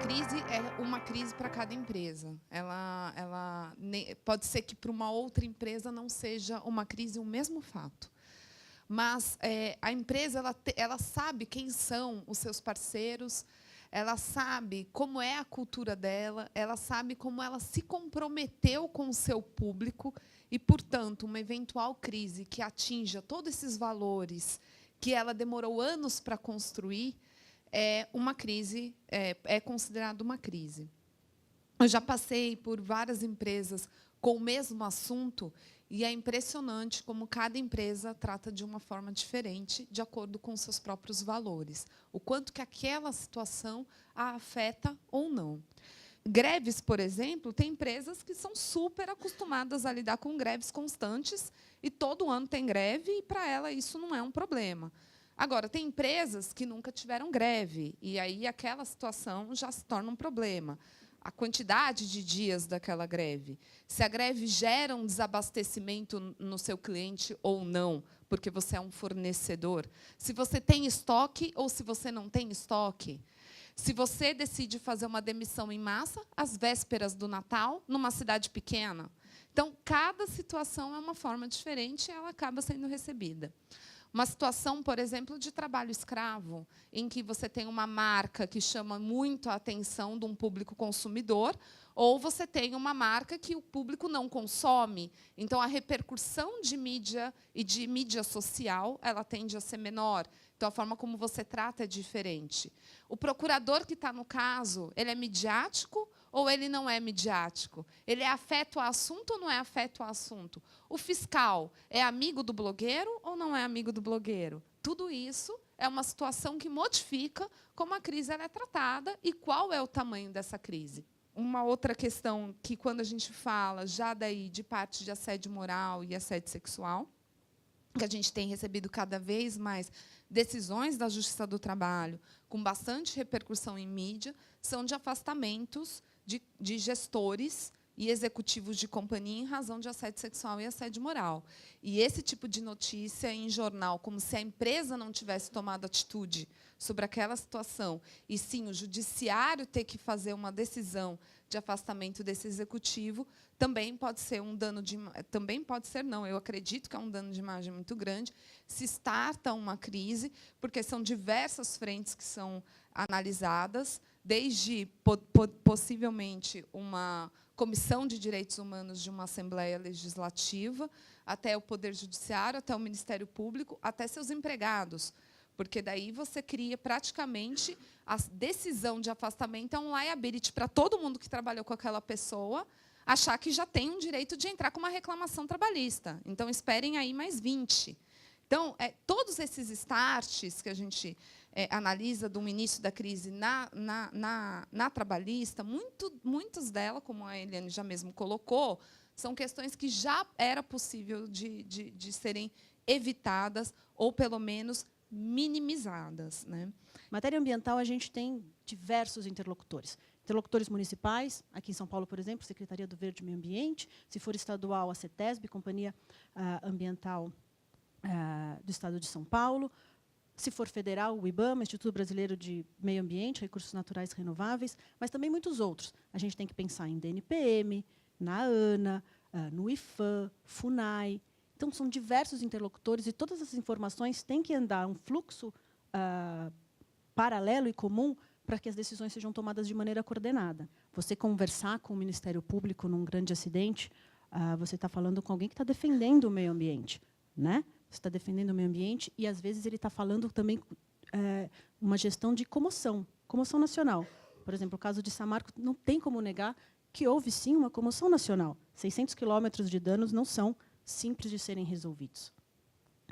crise é uma crise para cada empresa. Pode ser que para uma outra empresa não seja uma crise o mesmo fato. Mas a empresa ela sabe quem são os seus parceiros, ela sabe como é a cultura dela, ela sabe como ela se comprometeu com o seu público e, portanto, uma eventual crise que atinja todos esses valores que ela demorou anos para construir, é considerado uma crise. Eu já passei por várias empresas com o mesmo assunto e é impressionante como cada empresa trata de uma forma diferente, de acordo com seus próprios valores. O quanto que aquela situação a afeta ou não. Greves, por exemplo, tem empresas que são super acostumadas a lidar com greves constantes e todo ano tem greve e, para ela, isso não é um problema. Agora, tem empresas que nunca tiveram greve, e aí aquela situação já se torna um problema. A quantidade de dias daquela greve. Se a greve gera um desabastecimento no seu cliente ou não, porque você é um fornecedor. Se você tem estoque ou se você não tem estoque. Se você decide fazer uma demissão em massa, às vésperas do Natal, numa cidade pequena. Então, cada situação é uma forma diferente e ela acaba sendo recebida. Uma situação, por exemplo, de trabalho escravo, em que você tem uma marca que chama muito a atenção de um público consumidor, ou você tem uma marca que o público não consome. Então, a repercussão de mídia e de mídia social ela tende a ser menor. Então, a forma como você trata é diferente. O procurador que está no caso, ele é midiático ou ele não é midiático? Ele é afeto ao assunto ou não é afeto ao assunto? O fiscal é amigo do blogueiro ou não é amigo do blogueiro? Tudo isso é uma situação que modifica como a crise ela é tratada e qual é o tamanho dessa crise. Uma outra questão que, quando a gente fala já daí de parte de assédio moral e assédio sexual, que a gente tem recebido cada vez mais decisões da Justiça do Trabalho, com bastante repercussão em mídia, são de afastamentos de gestores e executivos de companhia em razão de assédio sexual e assédio moral. E esse tipo de notícia em jornal, como se a empresa não tivesse tomado atitude sobre aquela situação, e sim o judiciário ter que fazer uma decisão de afastamento desse executivo, também pode ser um dano de... Também pode ser, não, eu acredito que é um dano de imagem muito grande, se starta uma crise, porque são diversas frentes que são analisadas, desde, possivelmente, uma Comissão de Direitos Humanos de uma Assembleia Legislativa, até o Poder Judiciário, até o Ministério Público, até seus empregados. Porque daí você cria praticamente a decisão de afastamento é um liability para todo mundo que trabalhou com aquela pessoa achar que já tem um direito de entrar com uma reclamação trabalhista. Então, esperem aí mais 20. Então, todos esses starts que a gente analisa do início da crise na trabalhista, muitas delas, como a Eliane já mesmo colocou, são questões que já era possível de serem evitadas ou, pelo menos, minimizadas, né? Matéria ambiental, a gente tem diversos interlocutores. Interlocutores municipais, aqui em São Paulo, por exemplo, Secretaria do Verde e Meio Ambiente, se for estadual, a CETESB, Companhia Ambiental do Estado de São Paulo, se for federal, o IBAMA, Instituto Brasileiro de Meio Ambiente, Recursos Naturais Renováveis, mas também muitos outros. A gente tem que pensar em DNPM, na ANA, no IFAM, FUNAI. Então, são diversos interlocutores e todas essas informações têm que andar um fluxo paralelo e comum para que as decisões sejam tomadas de maneira coordenada. Você conversar com o Ministério Público num grande acidente, você está falando com alguém que está defendendo o meio ambiente, né? Você está defendendo o meio ambiente e, às vezes, ele está falando também uma gestão de comoção nacional. Por exemplo, o caso de Samarco, não tem como negar que houve, sim, uma comoção nacional. 600 quilômetros de danos não são simples de serem resolvidos,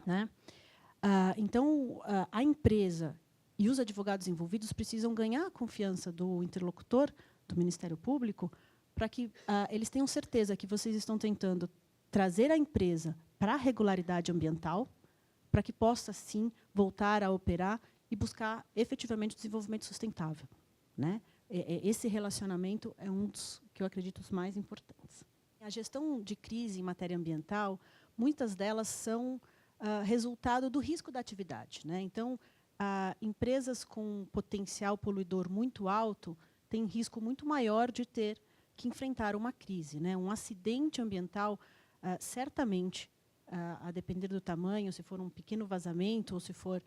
né? Então, a empresa e os advogados envolvidos precisam ganhar a confiança do interlocutor, do Ministério Público, para que eles tenham certeza que vocês estão tentando trazer a empresa para a regularidade ambiental, para que possa, sim, voltar a operar e buscar, efetivamente, o desenvolvimento sustentável, né? Esse relacionamento é um dos que eu acredito os mais importantes. A gestão de crise em matéria ambiental, muitas delas são resultado do risco da atividade, né? Então, empresas com potencial poluidor muito alto tem risco muito maior de ter que enfrentar uma crise, né? Um acidente ambiental, certamente, a depender do tamanho, se for um pequeno vazamento ou se for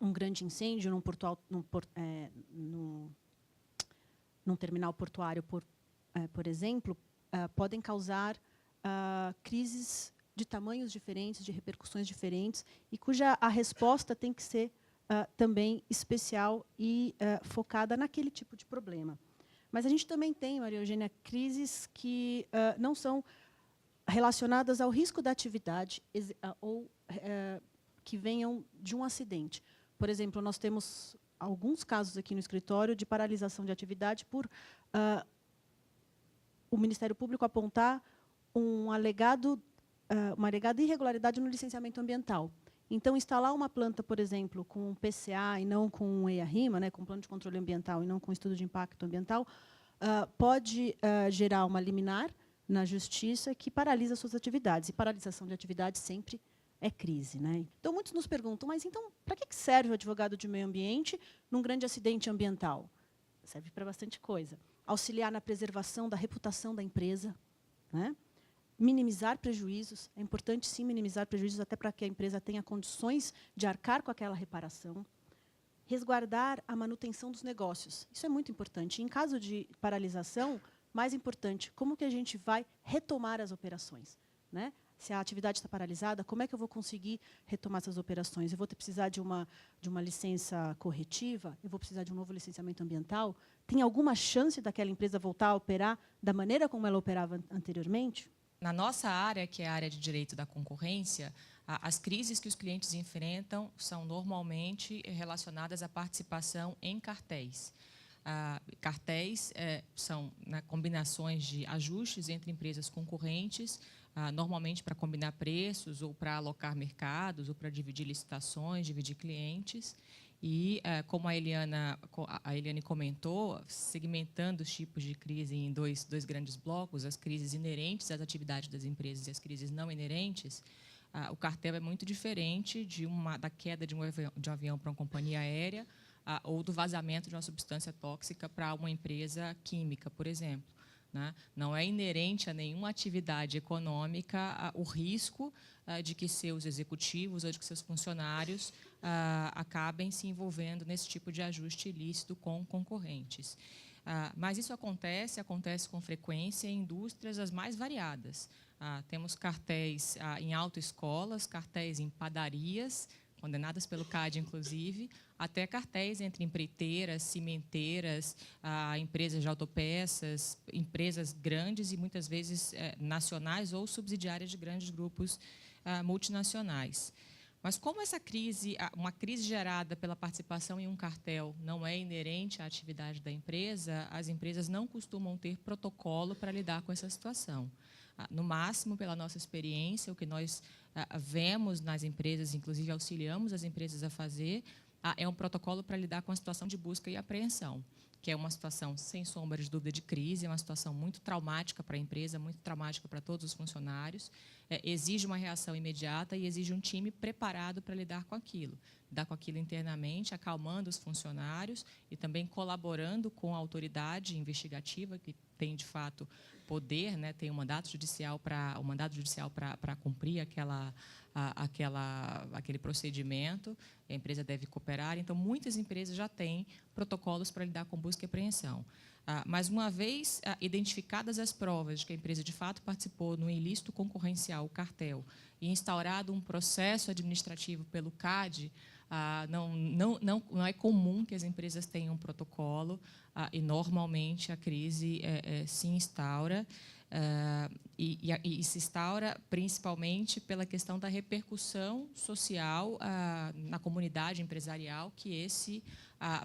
um grande incêndio num terminal portuário, por exemplo, podem causar crises de tamanhos diferentes, de repercussões diferentes, e cuja a resposta tem que ser também especial e focada naquele tipo de problema. Mas a gente também tem, Maria Eugênia, crises que não são relacionadas ao risco da atividade ou que venham de um acidente. Por exemplo, nós temos alguns casos aqui no escritório de paralisação de atividade por o Ministério Público apontar uma alegada irregularidade no licenciamento ambiental. Então, instalar uma planta, por exemplo, com um PCA e não com um EIA-RIMA, né, com um plano de controle ambiental e não com estudo de impacto ambiental, pode gerar uma liminar na justiça que paralisa suas atividades. E paralisação de atividades sempre é crise, né? Então, muitos nos perguntam, mas então, para que serve o advogado de meio ambiente num grande acidente ambiental? Serve para bastante coisa. Auxiliar na preservação da reputação da empresa, né? Minimizar prejuízos. É importante, sim, minimizar prejuízos, até para que a empresa tenha condições de arcar com aquela reparação. Resguardar a manutenção dos negócios. Isso é muito importante. Em caso de paralisação, mais importante, como que a gente vai retomar as operações, né? Se a atividade está paralisada, como é que eu vou conseguir retomar essas operações? Eu vou precisar de uma licença corretiva? Eu vou precisar de um novo licenciamento ambiental? Tem alguma chance daquela empresa voltar a operar da maneira como ela operava anteriormente? Na nossa área, que é a área de direito da concorrência, as crises que os clientes enfrentam são normalmente relacionadas à participação em cartéis. Cartéis são combinações de ajustes entre empresas concorrentes, normalmente para combinar preços, ou para alocar mercados, ou para dividir licitações, dividir clientes. E, como a Eliane comentou, segmentando os tipos de crise em dois grandes blocos, as crises inerentes às atividades das empresas e as crises não inerentes, o cartel é muito diferente da queda de um avião para uma companhia aérea, ou do vazamento de uma substância tóxica para uma empresa química, por exemplo, né? Não é inerente a nenhuma atividade econômica o risco de que seus executivos ou de que seus funcionários acabem se envolvendo nesse tipo de ajuste ilícito com concorrentes. Mas isso acontece com frequência em indústrias as mais variadas. Temos cartéis em autoescolas, cartéis em padarias, condenadas pelo CAD, inclusive, até cartéis entre empreiteiras, cimenteiras, empresas de autopeças, empresas grandes e, muitas vezes, nacionais ou subsidiárias de grandes grupos multinacionais. Mas como essa crise, uma crise gerada pela participação em um cartel, não é inerente à atividade da empresa, as empresas não costumam ter protocolo para lidar com essa situação. No máximo, pela nossa experiência, o que nós vemos nas empresas, inclusive auxiliamos as empresas a fazer, é um protocolo para lidar com a situação de busca e apreensão, que é uma situação, sem sombra de dúvida, de crise, é uma situação muito traumática para a empresa, muito traumática para todos os funcionários, exige uma reação imediata e exige um time preparado para lidar com aquilo internamente, acalmando os funcionários e também colaborando com a autoridade investigativa, que tem, de fato, poder, né, tem um mandato judicial para cumprir aquele procedimento. A empresa deve cooperar. Então, muitas empresas já têm protocolos para lidar com busca e apreensão. Mas, uma vez identificadas as provas de que a empresa, de fato, participou no ilícito concorrencial, o cartel, e instaurado um processo administrativo pelo CAD, não é comum que as empresas tenham um protocolo e, normalmente, a crise se instaura. E se instaura principalmente pela questão da repercussão social na comunidade empresarial que esse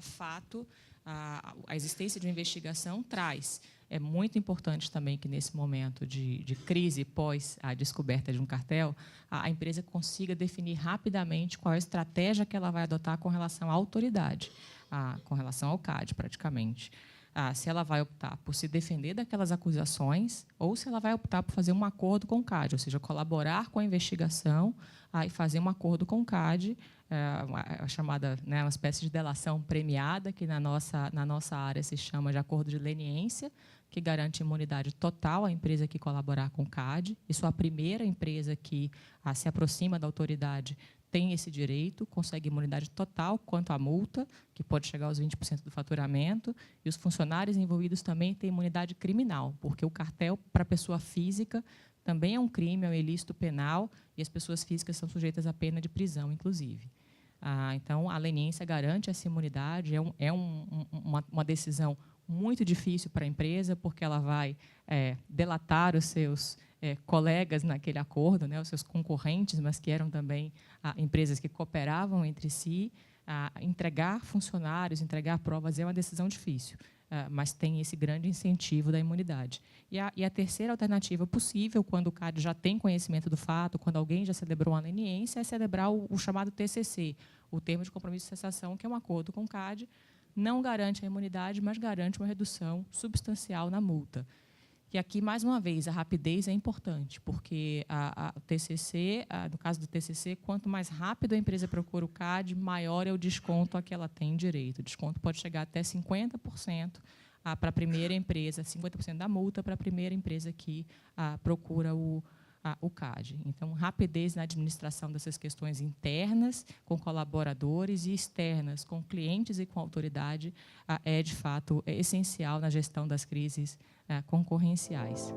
fato, a existência de uma investigação traz. É muito importante também que, nesse momento de crise pós a descoberta de um cartel, a empresa consiga definir rapidamente qual é a estratégia que ela vai adotar com relação à autoridade, com relação ao CAD, praticamente. se ela vai optar por se defender daquelas acusações ou se ela vai optar por fazer um acordo com o CAD, ou seja, colaborar com a investigação e fazer um acordo com o CAD, a chamada, né, uma espécie de delação premiada, que na nossa área se chama de acordo de leniência, que garante imunidade total à empresa que colaborar com o CAD. Isso a primeira empresa que se aproxima da autoridade tem esse direito, consegue imunidade total quanto à multa, que pode chegar aos 20% do faturamento, e os funcionários envolvidos também têm imunidade criminal, porque o cartel, para a pessoa física, também é um crime, é um ilícito penal, e as pessoas físicas são sujeitas à pena de prisão, inclusive. Então, a leniência garante essa imunidade, uma decisão muito difícil para a empresa, porque ela vai delatar os seus colegas naquele acordo, né, os seus concorrentes, mas que eram também empresas que cooperavam entre si. Entregar funcionários, entregar provas é uma decisão difícil, mas tem esse grande incentivo da imunidade. E a terceira alternativa possível, quando o CAD já tem conhecimento do fato, quando alguém já celebrou uma leniência, é celebrar o chamado TCC, o termo de compromisso de cessação, que é um acordo com o CAD, não garante a imunidade, mas garante uma redução substancial na multa. E aqui, mais uma vez, a rapidez é importante, porque o TCC, no caso do TCC, quanto mais rápido a empresa procura o CAD, maior é o desconto a que ela tem direito. O desconto pode chegar até 50% para a primeira empresa, 50% da multa para a primeira empresa que procura o CAD. Então, rapidez na administração dessas questões internas, com colaboradores, e externas, com clientes e com autoridade, de fato, essencial na gestão das crises concorrenciais.